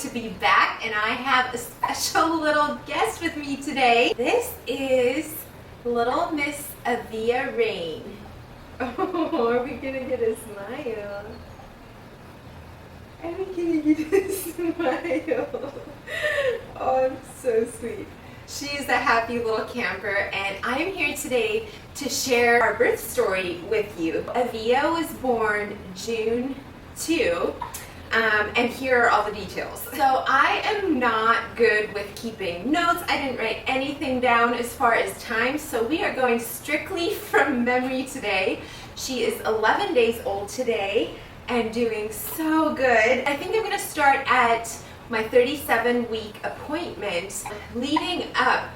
to be back, and I have a special little guest with me today. This is little Miss Avia Rain. Oh, are we gonna get a smile? Are we gonna get a smile? Oh, I'm so sweet. She's a happy little camper, and I'm here today to share our birth story with you. Avia was born June 2. And here are all the details. So I am not good with keeping notes. I didn't write anything down as far as time, so we are going strictly from memory today. She is 11 days old today and doing so good. I think I'm gonna start at my 37-week appointment. Leading up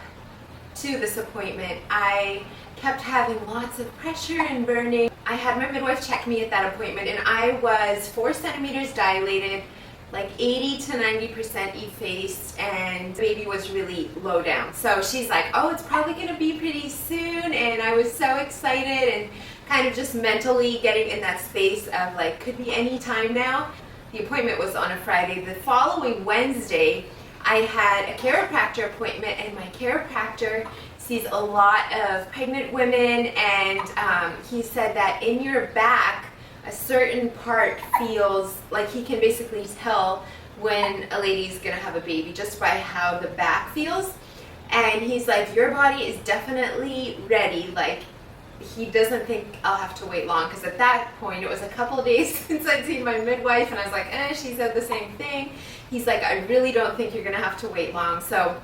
to this appointment, I kept having lots of pressure and burning. I had my midwife check me at that appointment, and I was 4 centimeters dilated, like 80 to 90% effaced, and the baby was really low down. So she's like, oh, it's probably gonna be pretty soon, and I was so excited and kind of just mentally getting in that space of like, could be any time now. The appointment was on a Friday. The following Wednesday, I had a chiropractor appointment, and my chiropractor sees a lot of pregnant women, and he said that in your back, a certain part feels like he can basically tell when a lady's gonna have a baby just by how the back feels. And he's like, your body is definitely ready. Like, he doesn't think I'll have to wait long, because at that point it was a couple of days since I'd seen my midwife, and I was like, she said the same thing. He's like, I really don't think you're gonna have to wait long. So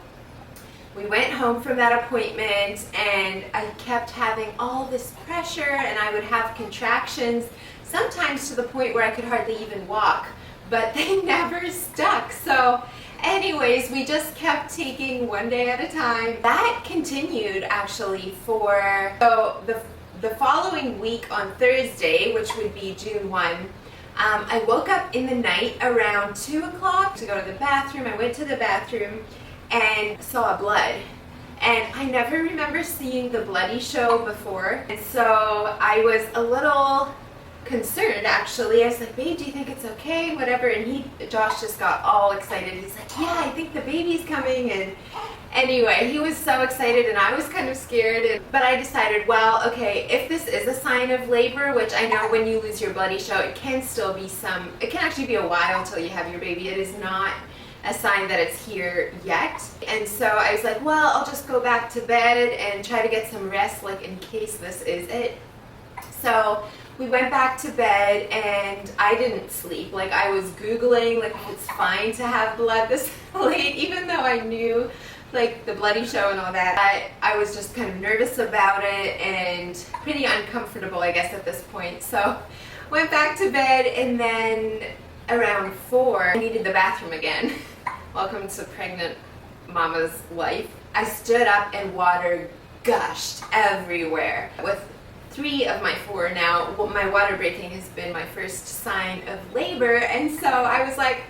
we went home from that appointment, and I kept having all this pressure, and I would have contractions, sometimes to the point where I could hardly even walk, but they never stuck. So anyways, we just kept taking one day at a time. That continued actually for, so the following week on Thursday, which would be June 1, I woke up in the night around 2 o'clock to go to the bathroom. I went to the bathroom and saw blood. And I never remember seeing the bloody show before. And so I was a little concerned, actually. I was like, babe, do you think it's okay? Whatever. And Josh just got all excited. He's like, yeah, I think the baby's coming. And anyway, he was so excited, and I was kind of scared. But I decided, well, okay, if this is a sign of labor, which I know when you lose your bloody show, it can still be it can actually be a while until you have your baby. It is not a sign that it's here yet. And so I was like, well, I'll just go back to bed and try to get some rest, like in case this is it. So we went back to bed, and I didn't sleep. Like, I was Googling, like, if it's fine to have blood this late, even though I knew, like, the bloody show and all that. I was just kind of nervous about it and pretty uncomfortable, I guess, at this point. So went back to bed, and then around 4, I needed the bathroom again. Welcome to pregnant mama's life. I stood up, and water gushed everywhere. With 3 of my 4 now, my water breaking has been my first sign of labor, and so I was like,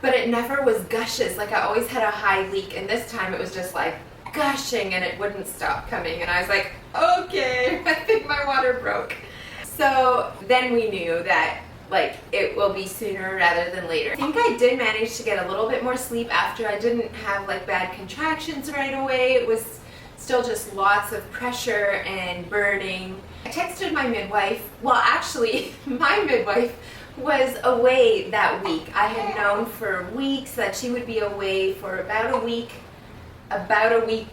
but it never was gushes. Like, I always had a high leak, and this time it was just like gushing, and it wouldn't stop coming, and I was like, okay, I think my water broke. So then we knew that, like, it will be sooner rather than later. I think I did manage to get a little bit more sleep after. I didn't have like bad contractions right away. It was still just lots of pressure and burning. I texted my midwife. Well, actually, my midwife was away that week. I had known for weeks that she would be away for about a week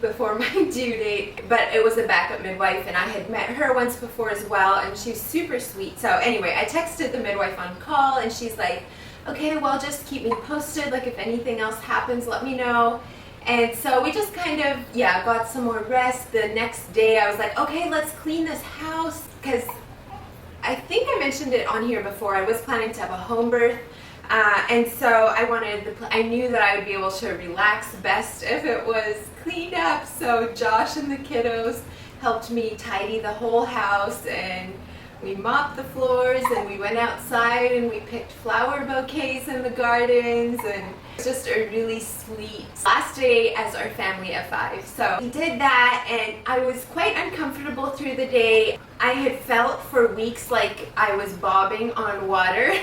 before my due date, but it was a backup midwife, and I had met her once before as well, and she's super sweet. So anyway, I texted the midwife on call, and she's like, okay, well, just keep me posted. Like, if anything else happens, let me know. And so we just kind of, got some more rest. The next day I was like, okay, let's clean this house, because I think I mentioned it on here before. I was planning to have a home birth, and so I knew that I would be able to relax best if it was cleaned up. So Josh and the kiddos helped me tidy the whole house, and we mopped the floors, and we went outside, and we picked flower bouquets in the gardens, and just a really sweet last day as our family of 5. So we did that, and I was quite uncomfortable through the day. I had felt for weeks like I was bobbing on water.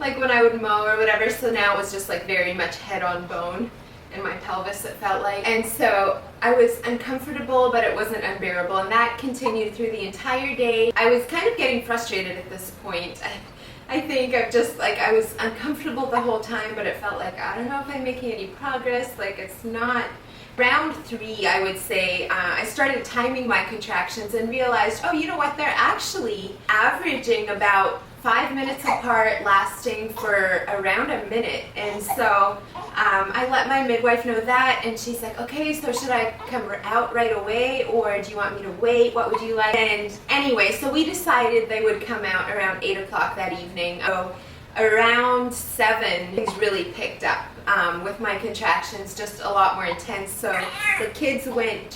like when I would mow or whatever. So now it was just like very much head on bone in my pelvis, it felt like. And so I was uncomfortable, but it wasn't unbearable, and that continued through the entire day. I was kind of getting frustrated at this point. I think I was uncomfortable the whole time, but it felt like, I don't know if I'm making any progress, like it's not. Round 3, I would say, I started timing my contractions and realized, oh, you know what, they're actually averaging about 5 minutes apart, lasting for around a minute. And so I let my midwife know that, and she's like, okay, so should I come out right away, or do you want me to wait? What would you like? And anyway, so we decided they would come out around 8 o'clock that evening. So around 7, things really picked up with my contractions, just a lot more intense. So the kids went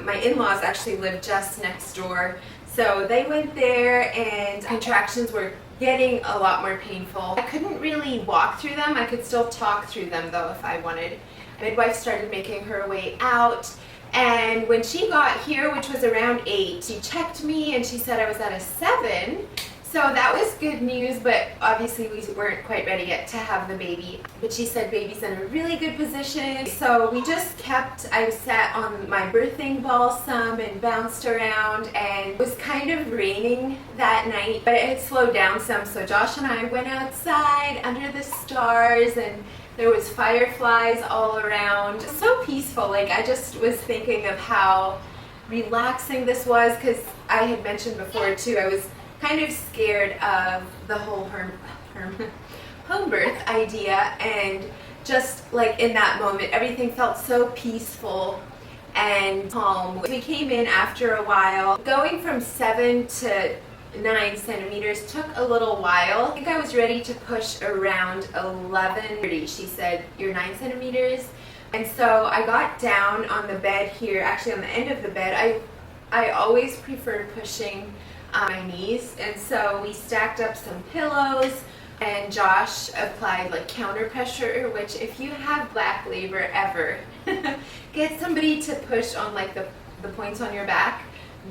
my in-laws actually lived just next door. So they went there, and contractions were getting a lot more painful. I couldn't really walk through them. I could still talk through them though if I wanted. Midwife started making her way out, and when she got here, which was around 8, she checked me and she said I was at a 7. So that was good news, but obviously we weren't quite ready yet to have the baby. But she said baby's in a really good position. So we just I sat on my birthing balsam and bounced around, and it was kind of raining that night, but it had slowed down some. So Josh and I went outside under the stars, and there was fireflies all around. So peaceful. Like, I just was thinking of how relaxing this was, because I had mentioned before too, I was kind of scared of the whole home birth idea, and just like in that moment everything felt so peaceful and calm. We came in after a while. Going from 7 to 9 centimeters took a little while. I think I was ready to push around 11:30. She said, you're 9 centimeters. And so I got down on the bed here, actually on the end of the bed. I always prefer pushing my knees, and so we stacked up some pillows, and Josh applied like counter pressure, which if you have black labor ever, get somebody to push on like the points on your back.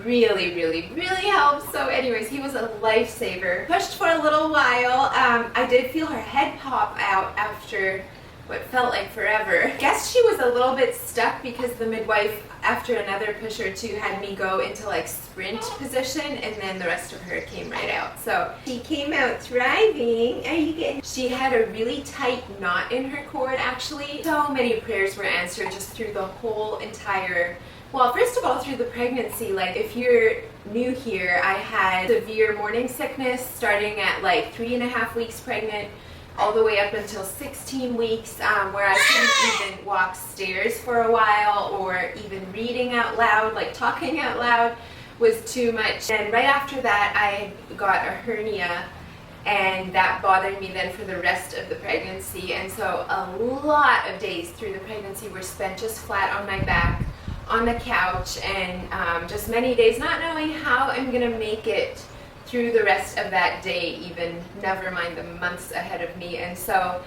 Really, really, really helps. So anyways, he was a lifesaver. Pushed for a little while. I did feel her head pop out after what felt like forever. I guess she was a little bit stuck because the midwife, after another push or two, had me go into like sprint position, and then the rest of her came right out. So she came out thriving. She had a really tight knot in her cord, actually. So many prayers were answered just through the whole entire, well, first of all, through the pregnancy. Like, if you're new here, I had severe morning sickness starting at like 3.5 weeks pregnant, all the way up until 16 weeks, where I couldn't even walk stairs for a while, or even reading out loud, like talking out loud was too much. And right after that, I got a hernia, and that bothered me then for the rest of the pregnancy. And so a lot of days through the pregnancy were spent just flat on my back on the couch, and just many days not knowing how I'm gonna make it through the rest of that day, even, never mind the months ahead of me. And so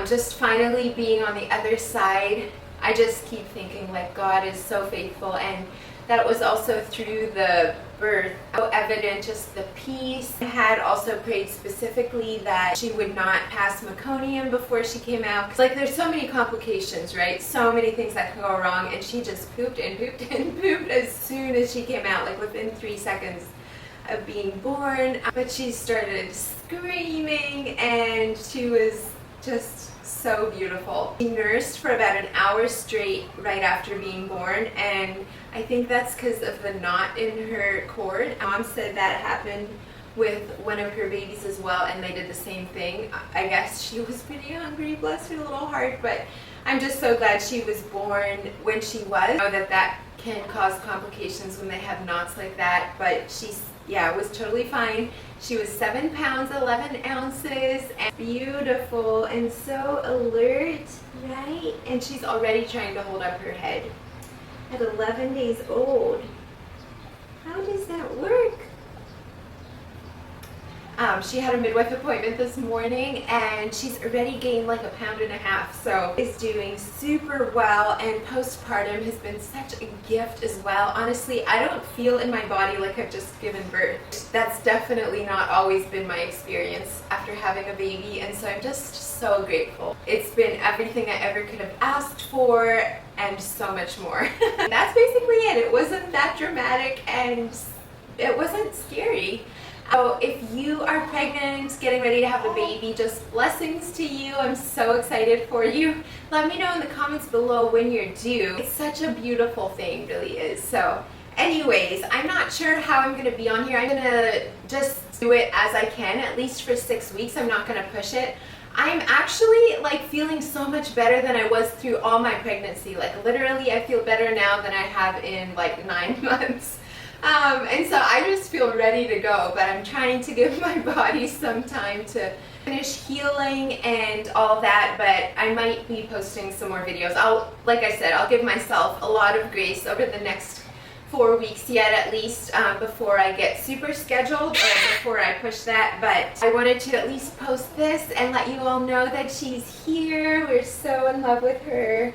just finally being on the other side, I just keep thinking like God is so faithful, and that was also through the birth. So evident, just the peace. I had also prayed specifically that she would not pass meconium before she came out. 'Cause, like, there's so many complications, right? So many things that can go wrong, and she just pooped and pooped and pooped as soon as she came out, like within 3 seconds of being born. But she started screaming, and she was just so beautiful. She nursed for about an hour straight right after being born, and I think that's because of the knot in her cord. Mom said that happened with one of her babies as well, and they did the same thing. I guess she was pretty hungry, bless her little heart, but I'm just so glad she was born when she was. I know that that can cause complications when they have knots like that, but she's, yeah, was totally fine. She was 7 pounds, 11 ounces, and beautiful and so alert, right? And she's already trying to hold up her head at 11 days old. How does that work? She had a midwife appointment this morning and she's already gained like 1.5 pounds, so is doing super well, and postpartum has been such a gift as well. Honestly, I don't feel in my body like I've just given birth. That's definitely not always been my experience after having a baby, and so I'm just so grateful. It's been everything I ever could have asked for and so much more. That's basically it. It wasn't that dramatic and it wasn't scary. So if you are pregnant, getting ready to have a baby, just blessings to you. I'm so excited for you. Let me know in the comments below when you're due. It's such a beautiful thing, really is. So anyways, I'm not sure how I'm going to be on here. I'm going to just do it as I can, at least for 6 weeks. I'm not going to push it. I'm actually like feeling so much better than I was through all my pregnancy. Like literally I feel better now than I have in like 9 months. And so I just feel ready to go, but I'm trying to give my body some time to finish healing and all that, but I might be posting some more videos. Like I said, I'll give myself a lot of grace over the next 4 weeks yet at least, before I get super scheduled or before I push that, but I wanted to at least post this and let you all know that she's here. We're so in love with her.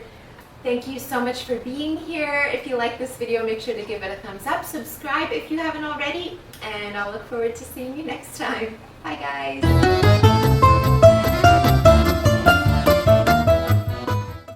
Thank you so much for being here. If you like this video, make sure to give it a thumbs up, subscribe if you haven't already, and I'll look forward to seeing you next time. Bye guys.